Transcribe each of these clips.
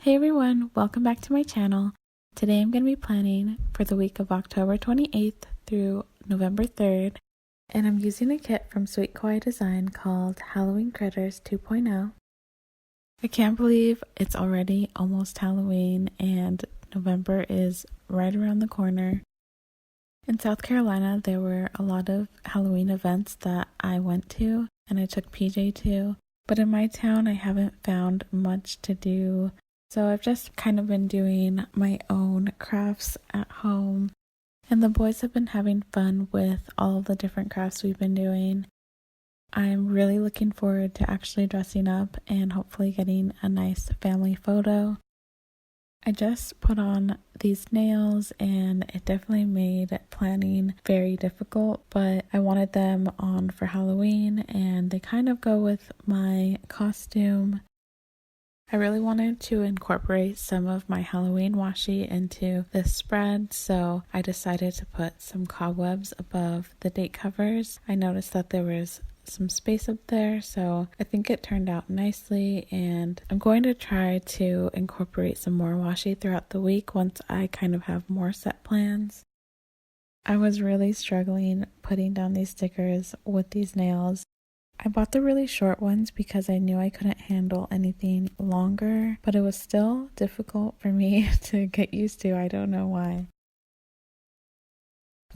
Hey everyone, welcome back to my channel. Today I'm going to be planning for the week of October 28th through November 3rd, and I'm using a kit from Sweet Kawaii Design called Halloween Critters 2.0. I can't believe it's already almost Halloween and November is right around the corner. In South Carolina, there were a lot of Halloween events that I went to and I took PJ to, but in my town I haven't found much to do. So I've just kind of been doing my own crafts at home, and the boys have been having fun with all of the different crafts we've been doing. I'm really looking forward to actually dressing up and hopefully getting a nice family photo. I just put on these nails and it definitely made planning very difficult, but I wanted them on for Halloween and they kind of go with my costume. I really wanted to incorporate some of my Halloween washi into this spread, so I decided to put some cobwebs above the date covers. I noticed that there was some space up there, so I think it turned out nicely, and I'm going to try to incorporate some more washi throughout the week once I kind of have more set plans. I was really struggling putting down these stickers with these nails. I bought the really short ones because I knew I couldn't handle anything longer, but it was still difficult for me to get used to. I don't know why.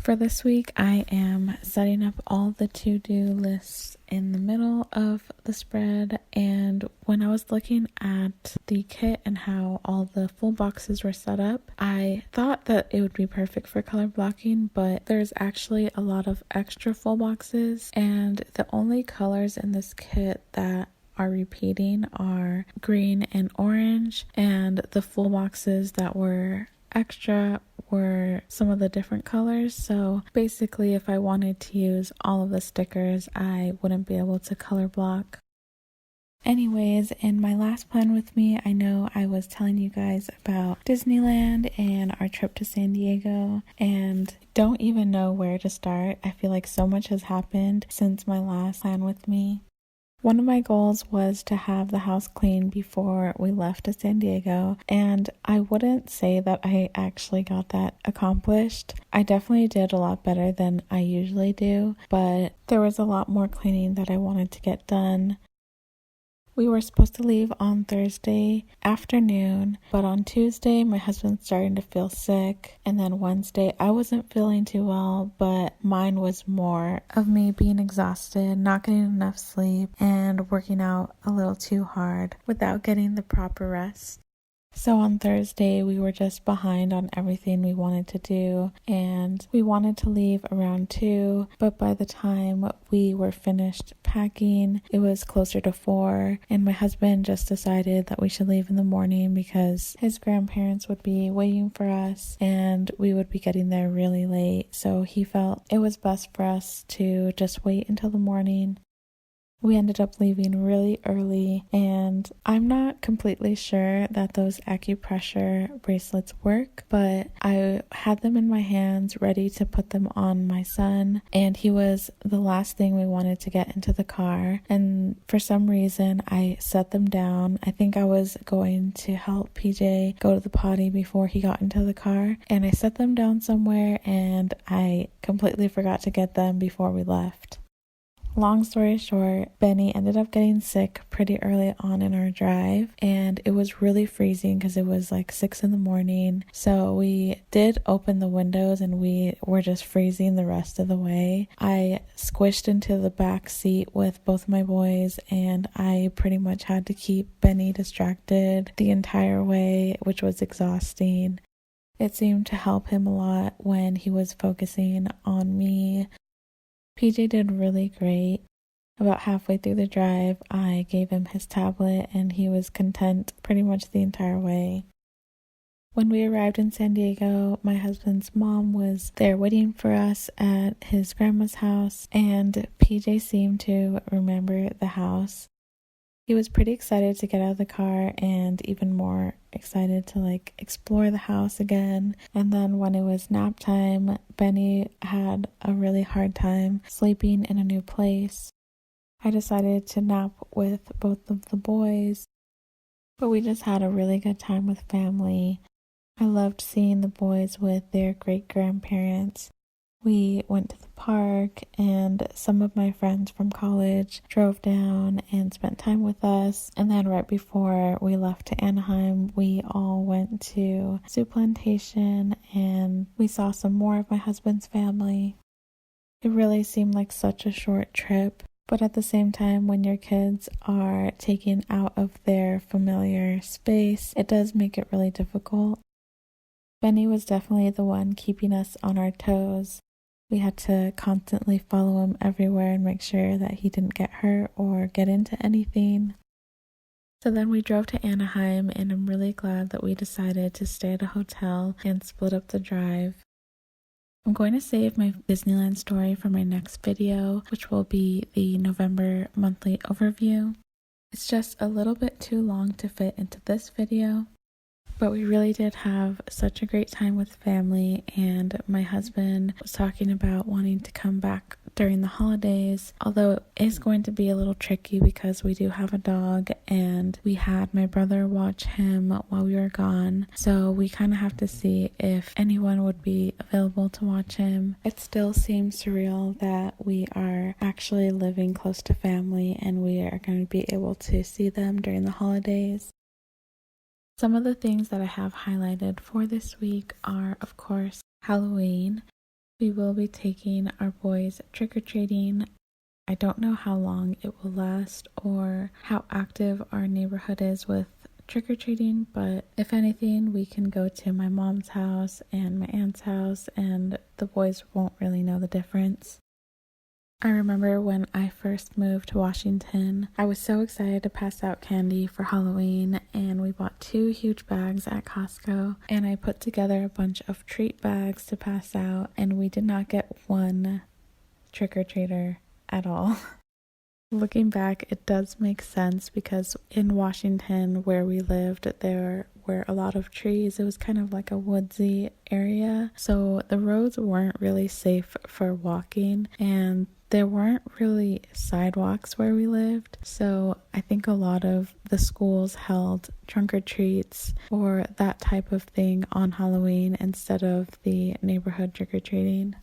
For this week, I am setting up all the to-do lists in the middle of the spread, and when I was looking at the kit and how all the full boxes were set up, I thought that it would be perfect for color blocking, but there's actually a lot of extra full boxes, and the only colors in this kit that are repeating are green and orange, and the full boxes that were extra were some of the different colors. So basically, if I wanted to use all of the stickers, I wouldn't be able to color block. Anyways, in my last plan with me, I know I was telling you guys about Disneyland and our trip to San Diego, and don't even know where to start. I feel like so much has happened since my last plan with me. One of my goals was to have the house clean before we left to San Diego, and I wouldn't say that I actually got that accomplished. I definitely did a lot better than I usually do, but there was a lot more cleaning that I wanted to get done. We were supposed to leave on Thursday afternoon, but on Tuesday my husband's starting to feel sick, and then Wednesday I wasn't feeling too well, but mine was more of me being exhausted, not getting enough sleep, and working out a little too hard without getting the proper rest. So on Thursday, we were just behind on everything we wanted to do, and we wanted to leave around 2, but by the time we were finished packing, it was closer to 4, and my husband just decided that we should leave in the morning because his grandparents would be waiting for us, and we would be getting there really late, so he felt it was best for us to just wait until the morning. We ended up leaving really early, and I'm not completely sure that those acupressure bracelets work, but I had them in my hands ready to put them on my son, and he was the last thing we wanted to get into the car, and for some reason I set them down. I think I was going to help PJ go to the potty before he got into the car, and I set them down somewhere and I completely forgot to get them before we left. Long story short, Benny ended up getting sick pretty early on in our drive, and it was really freezing because it was like 6 in the morning. So we did open the windows and we were just freezing the rest of the way. I squished into the back seat with both my boys, and I pretty much had to keep Benny distracted the entire way, which was exhausting. It seemed to help him a lot when he was focusing on me. PJ did really great. About halfway through the drive, I gave him his tablet and he was content pretty much the entire way. When we arrived in San Diego, my husband's mom was there waiting for us at his grandma's house, and PJ seemed to remember the house. He was pretty excited to get out of the car and even more excited to explore the house again. And then when it was nap time, Benny had a really hard time sleeping in a new place. I decided to nap with both of the boys. But we just had a really good time with family. I loved seeing the boys with their great-grandparents. We went to the park, and some of my friends from college drove down and spent time with us. And then right before we left to Anaheim, we all went to Zoo Plantation and we saw some more of my husband's family. It really seemed like such a short trip, but at the same time, when your kids are taken out of their familiar space, it does make it really difficult. Benny was definitely the one keeping us on our toes. We had to constantly follow him everywhere and make sure that he didn't get hurt or get into anything. So then we drove to Anaheim, and I'm really glad that we decided to stay at a hotel and split up the drive. I'm going to save my Disneyland story for my next video, which will be the November monthly overview. It's just a little bit too long to fit into this video. But we really did have such a great time with family, and my husband was talking about wanting to come back during the holidays, although it is going to be a little tricky because we do have a dog and we had my brother watch him while we were gone, so we kind of have to see if anyone would be available to watch him. It still seems surreal that we are actually living close to family and we are going to be able to see them during the holidays. Some of the things that I have highlighted for this week are, of course, Halloween. We will be taking our boys trick-or-treating. I don't know how long it will last or how active our neighborhood is with trick-or-treating, but if anything, we can go to my mom's house and my aunt's house, and the boys won't really know the difference. I remember when I first moved to Washington, I was so excited to pass out candy for Halloween, and we bought 2 huge bags at Costco, and I put together a bunch of treat bags to pass out, and we did not get one trick-or-treater at all. Looking back, it does make sense because in Washington, where we lived, there were a lot of trees. It was kind of like a woodsy area, so the roads weren't really safe for walking, and there weren't really sidewalks where we lived, so I think a lot of the schools held trunk or treats or that type of thing on Halloween instead of the neighborhood trick-or-treating.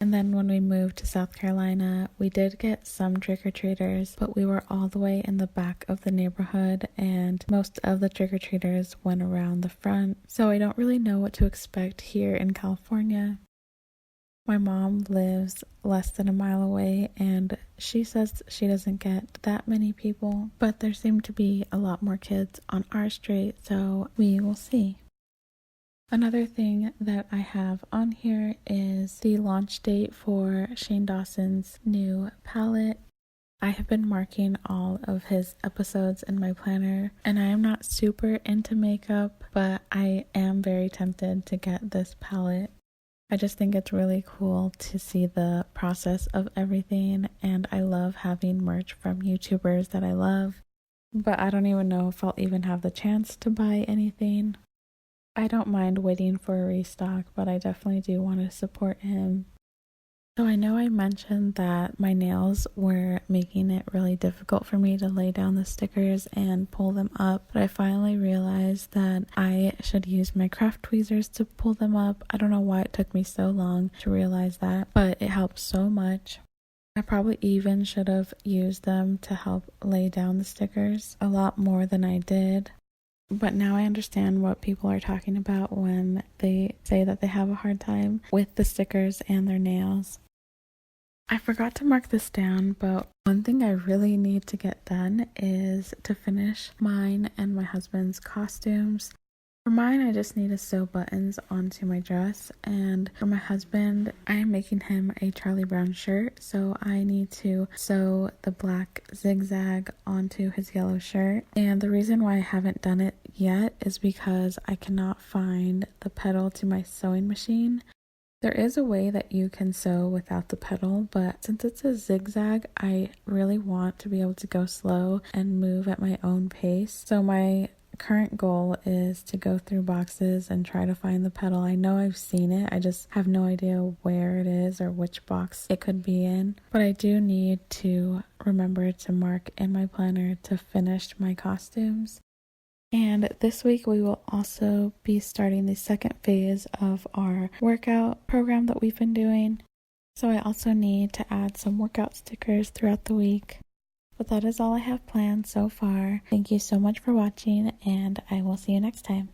And then when we moved to South Carolina, we did get some trick-or-treaters, but we were all the way in the back of the neighborhood, and most of the trick-or-treaters went around the front, so I don't really know what to expect here in California. My mom lives less than a mile away, and she says she doesn't get that many people, but there seem to be a lot more kids on our street, so we will see. Another thing that I have on here is the launch date for Shane Dawson's new palette. I have been marking all of his episodes in my planner, and I am not super into makeup, but I am very tempted to get this palette. I just think it's really cool to see the process of everything, and I love having merch from YouTubers that I love, but I don't even know if I'll even have the chance to buy anything. I don't mind waiting for a restock, but I definitely do want to support him. So I know I mentioned that my nails were making it really difficult for me to lay down the stickers and pull them up, but I finally realized that I should use my craft tweezers to pull them up. I don't know why it took me so long to realize that, but it helps so much. I probably even should have used them to help lay down the stickers a lot more than I did. But now I understand what people are talking about when they say that they have a hard time with the stickers and their nails. I forgot to mark this down, but one thing I really need to get done is to finish mine and my husband's costumes. For mine, I just need to sew buttons onto my dress, and for my husband, I am making him a Charlie Brown shirt, so I need to sew the black zigzag onto his yellow shirt. And the reason why I haven't done it yet is because I cannot find the pedal to my sewing machine. There is a way that you can sew without the pedal, but since it's a zigzag, I really want to be able to go slow and move at my own pace. So my current goal is to go through boxes and try to find the pedal. I know I've seen it, I just have no idea where it is or which box it could be in. But I do need to remember to mark in my planner to finish my costumes. And this week we will also be starting the second phase of our workout program that we've been doing. So I also need to add some workout stickers throughout the week. But that is all I have planned so far. Thank you so much for watching, and I will see you next time.